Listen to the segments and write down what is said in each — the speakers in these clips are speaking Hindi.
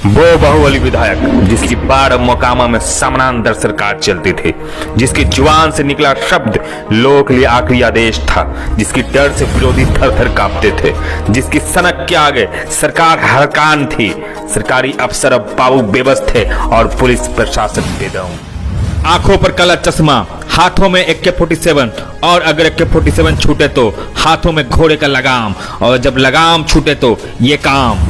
वो बाहुबली विधायक जिसकी बाढ़ मोकामा में समानांतर सरकार चलती थी, जिसकी जुबान से निकला शब्द लोगों के लिए आखिरी आदेश था, जिसकी डर से विरोधी थर थर कांपते थे, जिसकी सनक के आगे सरकार हरकान थी। सरकारी अफसर अब बाबू बेबस थे और पुलिस प्रशासन बेदम। आंखों पर काला चश्मा, हाथों में AK-47 और अगर AK-47 छूटे तो हाथों में घोड़े का लगाम, और जब लगाम छूटे तो ये काम।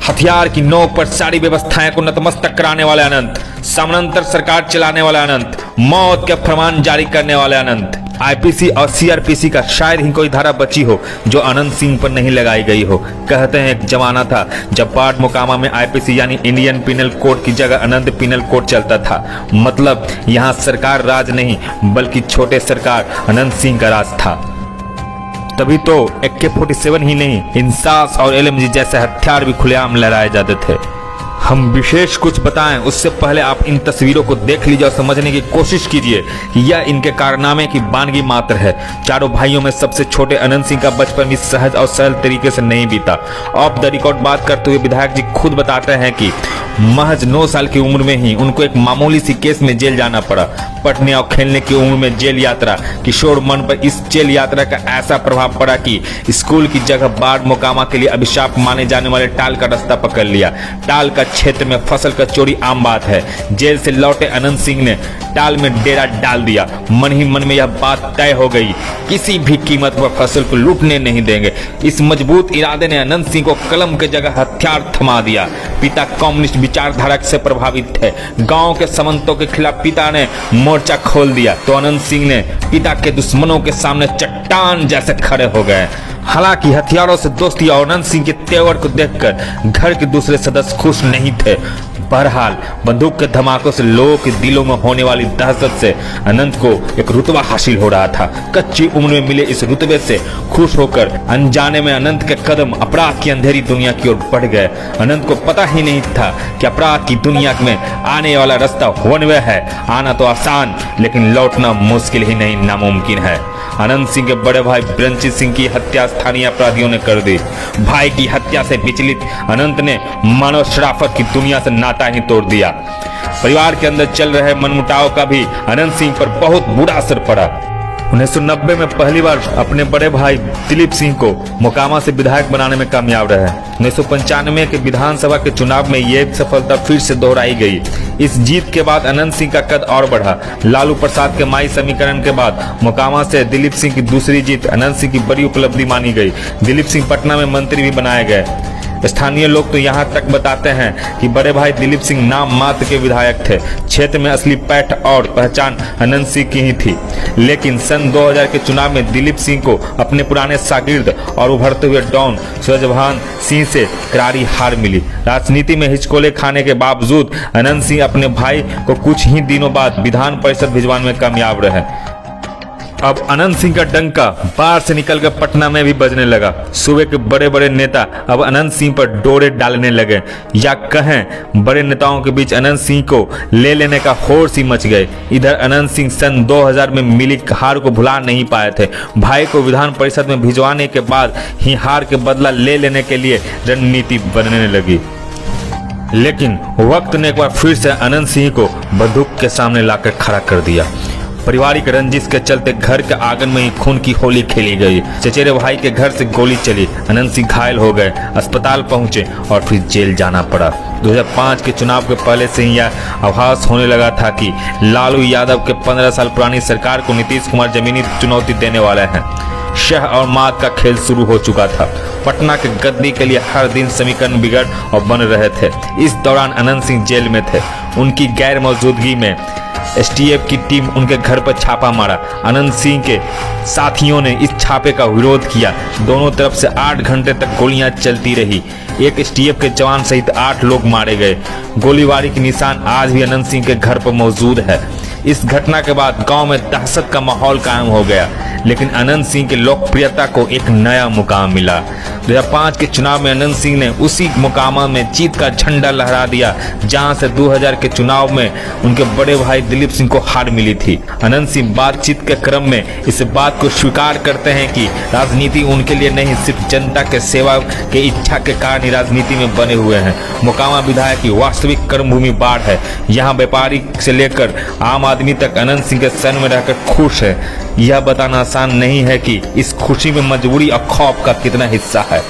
हथियार की नोक पर सारी व्यवस्थाएं को नतमस्तक कराने वाले अनंत, समानांतर सरकार चलाने वाले अनंत, मौत के फरमान जारी करने वाले अनंत। IPC और CRPC का शायद ही कोई धारा बची हो जो अनंत सिंह पर नहीं लगाई गई हो। कहते हैं एक जमाना था जब बाढ़ मोकामा में IPC यानी इंडियन पिनल कोड की जगह अनंत पिनल कोड चलता था। मतलब यहाँ सरकार राज नहीं बल्कि छोटे सरकार अनंत सिंह का राज था। तभी तो AK-47 ही नहीं, इंसास और LMG जैसे हथियार भी खुलेआम लहराए जाते थे। हम विशेष कुछ बताएं उससे पहले आप इन तस्वीरों को देख लीजिए और समझने की कोशिश कीजिए कि यह इनके कारनामे की बानगी मात्र है। चारों भाइयों में सबसे छोटे अनंत सिंह का बचपन भी सहज और सरल तरीके से नहीं बीता। ऑफ द रिकॉर्ड बात करते हुए विधायक जी खुद बताते हैं कि महज 9 साल की उम्र में ही उनको एक मामूली सी केस में जेल जाना पड़ा। पढ़ने और खेलने की उम्र में जेल यात्रा। किशोर मन पर इस जेल यात्रा का ऐसा प्रभाव पड़ा कि स्कूल की जगह बाढ़ मोकामा के लिए अभिशाप माने जाने वाले टाल का रास्ता पकड़ लिया। टाल का क्षेत्र में फसल का चोरी आम बात है। जेल से लौटे अनंत सिंह ने टाल में डेरा डाल दिया। मन ही मन में यह बात तय हो गई, किसी भी कीमत पर फसल को लूटने नहीं देंगे। इस मजबूत इरादे ने अनंत सिंह को कलम के जगह हथियार थमा दिया। पिता कम्युनिस्ट विचारधारा से प्रभावित थे। गांव के सामंतों के खिलाफ पिता ने मोर्चा खोल दिया तो अनंत सिंह ने पिता के दुश्मनों के सामने चट्टान जैसे खड़े हो गए। हालांकि हथियारों से दोस्ती और अनंत सिंह के तेवर को देखकर घर के दूसरे सदस्य खुश नहीं थे। बहरहाल बंदूक के धमाकों से लोगों के दिलों में होने वाली दहशत से अनंत को एक रुतबा हासिल हो रहा था। कच्ची उम्र में मिले इस रुतबे से खुश होकर अनजाने में अनंत के कदम अपराध की अंधेरी दुनिया की ओर बढ़ गए। अनंत को पता ही नहीं था कि अपराध की दुनिया में आने वाला रास्ता वन वे है। आना तो आसान लेकिन लौटना मुश्किल ही नहीं नामुमकिन है। अनंत सिंह के बड़े भाई ब्रंचित सिंह की हत्या स्थानीय अपराधियों ने कर दी। भाई की हत्या से विचलित अनंत ने मानव शराफत की दुनिया से नाता ही तोड़ दिया। परिवार के अंदर चल रहे मनमुटाव का भी अनंत सिंह पर बहुत बुरा असर पड़ा। 1990 में पहली बार अपने बड़े भाई दिलीप सिंह को मोकामा से विधायक बनाने में कामयाब रहे। 1995 के विधानसभा के चुनाव में ये सफलता फिर से दोहराई गई। इस जीत के बाद अनंत सिंह का कद और बढ़ा। लालू प्रसाद के माई समीकरण के बाद मोकामा से दिलीप सिंह की दूसरी जीत अनंत सिंह की बड़ी उपलब्धि मानी गई। दिलीप सिंह पटना में मंत्री भी बनाए गए। स्थानीय लोग तो यहाँ तक बताते हैं कि बड़े भाई दिलीप सिंह नाम मात्र के विधायक थे। क्षेत्र में असली पैठ और पहचान अनंत सिंह की ही थी। लेकिन सन 2000 के चुनाव में दिलीप सिंह को अपने पुराने शागिर्द और उभरते हुए डॉन सूरजभान सिंह से करारी हार मिली। राजनीति में हिचकोले खाने के बावजूद अनंत सिंह अपने भाई को कुछ ही दिनों बाद विधान परिषद भिजवाने में कामयाब रहे। अब अनंत सिंह का डंका बाहर से निकलकर पटना में भी बजने लगा। सूबे के बड़े बड़े नेता अब अनंत सिंह पर डोरे डालने लगे, या कहें बड़े नेताओं के बीच अनंत सिंह को ले लेने का होड़ सी मच गए। इधर अनंत सिंह सन 2000 में मिली हार को भुला नहीं पाए थे। भाई को विधान परिषद में भिजवाने के बाद ही हार के बदला ले लेने के लिए रणनीति बनने लगी। लेकिन वक्त ने एक बार फिर से अनंत सिंह को बंदूक के सामने लाकर खड़ा कर दिया। पारिवारिक रंजिश के चलते घर के आंगन में ही खून की होली खेली गई। चचेरे भाई के घर से गोली चली। अनंत सिंह घायल हो गए, अस्पताल पहुंचे और फिर जेल जाना पड़ा। 2005 के चुनाव के पहले से ही यह आभास होने लगा था कि लालू यादव के 15 साल पुरानी सरकार को नीतीश कुमार जमीनी चुनौती देने वाले हैं। शह और मात का खेल शुरू हो चुका था। पटना के गद्दी के लिए हर दिन समीकरण बिगड़ और बन रहे थे। इस दौरान अनंत सिंह जेल में थे। उनकी गैर मौजूदगी में STF की टीम उनके घर पर छापा मारा। अनंत सिंह के साथियों ने इस छापे का विरोध किया। दोनों तरफ से 8 घंटे तक गोलियां चलती रही। एक STF के जवान सहित 8 लोग मारे गए। गोलीबारी के निशान आज भी अनंत सिंह के घर पर मौजूद है। इस घटना के बाद गांव में दहशत का माहौल कायम हो गया, लेकिन अनंत सिंह की लोकप्रियता को एक नया मुकाम मिला। 2005 के चुनाव में अनंत सिंह ने उसी मुकामा में जीत का झंडा लहरा दिया जहां से 2000 के चुनाव में उनके बड़े भाई दिलीप सिंह को हार मिली थी। अनंत सिंह बातचीत के क्रम में इस बात को स्वीकार करते हैं कि राजनीति उनके लिए नहीं, सिर्फ जनता के सेवा के इच्छा के कारण ही राजनीति में बने हुए हैं। मोकामा विधायक की वास्तविक कर्मभूमि बाढ़ है। यहाँ व्यापारी से लेकर आम आदमी तक अनंत सिंह के शरण में रहकर खुश है। यह बताना आसान नहीं है कि इस खुशी में मजबूरी और खौफ का कितना हिस्सा है।